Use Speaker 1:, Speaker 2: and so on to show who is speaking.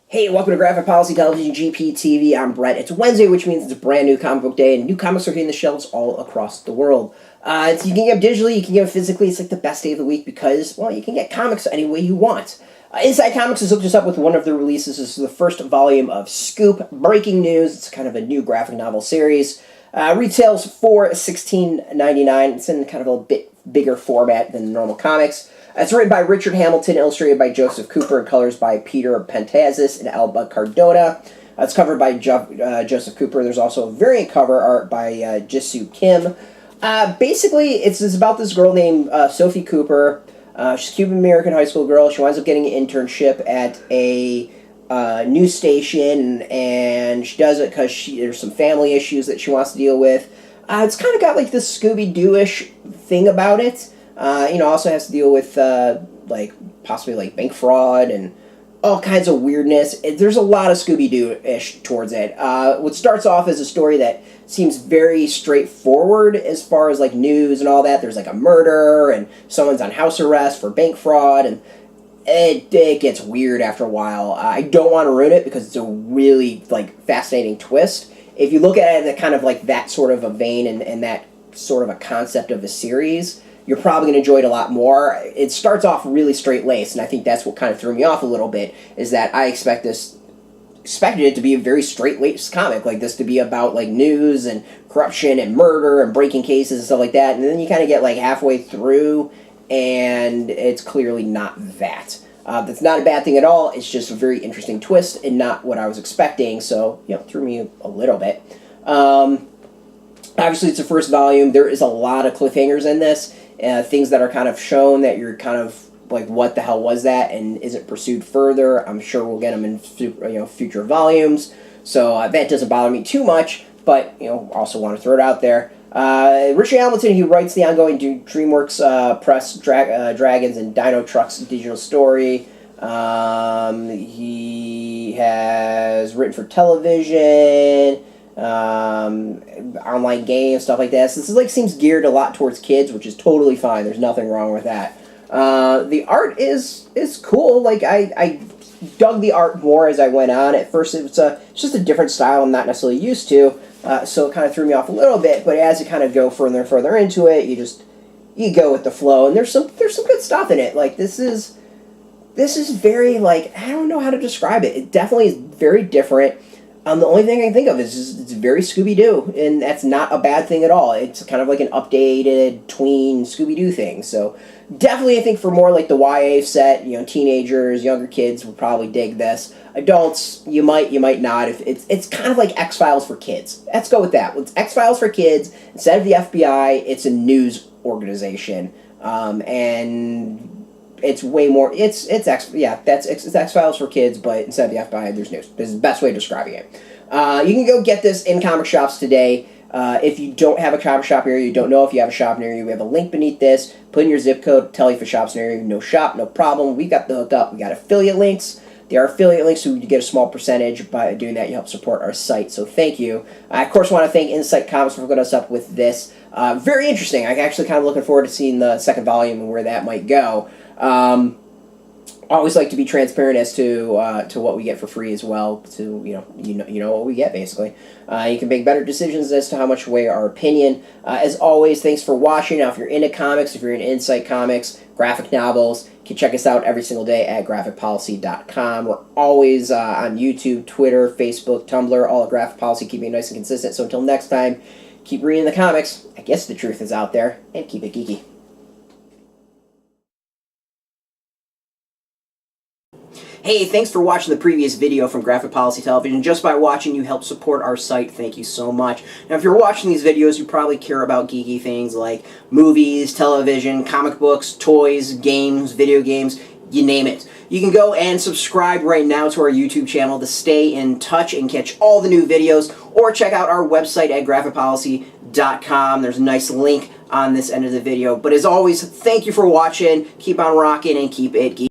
Speaker 1: Hey, welcome to Graphic Policy Television GPTV. I'm Brett. It's Wednesday, which means it's a brand new comic book day, and new comics are hitting the shelves all across the world. You can get them digitally, you can get them physically. It's like the best day of the week because, well, you can get comics any way you want. Inside Comics has hooked us up with one of their releases. This is the first volume of Scoop Breaking News. It's kind of a new graphic novel series. Retails for $16.99. It's in kind of a bit bigger format than normal comics. It's written by Richard Hamilton, illustrated by Joseph Cooper, and colors by Peter Pantazis and Alba Cardona. It's covered by Joseph Cooper. There's also a variant cover art by Jisoo Kim. Basically, it's about this girl named Sophie Cooper. She's a Cuban-American high school girl. She winds up getting an internship at a news station, and she does it because there's some family issues that she wants to deal with. It's kind of got like this Scooby-Doo-ish thing about it. Also has to deal with, possibly bank fraud and all kinds of weirdness. There's a lot of Scooby-Doo-ish towards it. What starts off as a story that seems very straightforward as far as, news and all that. There's, a murder, and someone's on house arrest for bank fraud, and it gets weird after a while. I don't want to ruin it because it's a really, fascinating twist. If you look at it at kind of, that sort of a vein and that sort of a concept of a series, you're probably going to enjoy it a lot more. It starts off really straight-laced, and I think that's what kind of threw me off a little bit, is that I expected it to be a very straight-laced comic, like this to be about, news and corruption and murder and breaking cases and stuff like that, and then you kind of get, halfway through, and it's clearly not that. That's not a bad thing at all. It's just a very interesting twist and not what I was expecting, so, it threw me a little bit. Obviously, it's the first volume. There is a lot of cliffhangers in this. Things that are kind of shown that you're kind of what the hell was that, and isn't pursued further. I'm sure we'll get them in future volumes, so that doesn't bother me too much. But also want to throw it out there. Richard Hamilton, he writes the ongoing DreamWorks Press Dragons and Dino Trucks digital story. He has written for television. Online games, stuff like that. So this seems geared a lot towards kids, which is totally fine. There's nothing wrong with that. The art is cool. I dug the art more as I went on. At first, it's just a different style I'm not necessarily used to, so it kind of threw me off a little bit. But as you kind of go further and further into it, you go with the flow, and there's some good stuff in it. This is very I don't know how to describe it. It definitely is very different. The only thing I can think of is it's very Scooby-Doo, and that's not a bad thing at all. It's kind of an updated tween Scooby-Doo thing. So definitely I think for more the YA set, teenagers, younger kids will probably dig this. Adults, you might not. If it's kind of like X-Files for kids. Let's go with that. It's X-Files for kids. Instead of the FBI, it's a news organization. And it's way more. It's X-Files for kids, but instead of the FBI, there's news. This is the best way of describing it. You can go get this in comic shops today. If you don't have a comic shop near you, don't know if you have a shop near you, we have a link beneath this. Put in your zip code, tell you if a shop's near you. No shop, no problem. We got the hooked up. We got affiliate links. There are affiliate links, so you get a small percentage. By doing that, you help support our site, so thank you. I, of course, want to thank Insight Comics for hooking us up with this. Very interesting. I'm actually kind of looking forward to seeing the second volume and where that might go. Always like to be transparent as to what we get for free as well. To you know what we get basically. You can make better decisions as to how much weigh our opinion. As always, thanks for watching. Now, if you're into comics, if you're into Insight Comics, graphic novels, you can check us out every single day at graphicpolicy.com. We're always on YouTube, Twitter, Facebook, Tumblr, all at Graphic Policy, keeping it nice and consistent. So until next time, keep reading the comics. I guess the truth is out there, and keep it geeky. Hey, thanks for watching the previous video from Graphic Policy Television. Just by watching, you help support our site. Thank you so much. Now, if you're watching these videos, you probably care about geeky things like movies, television, comic books, toys, games, video games, you name it. You can go and subscribe right now to our YouTube channel to stay in touch and catch all the new videos, or check out our website at graphicpolicy.com. There's a nice link on this end of the video. But as always, thank you for watching. Keep on rocking and keep it geeky.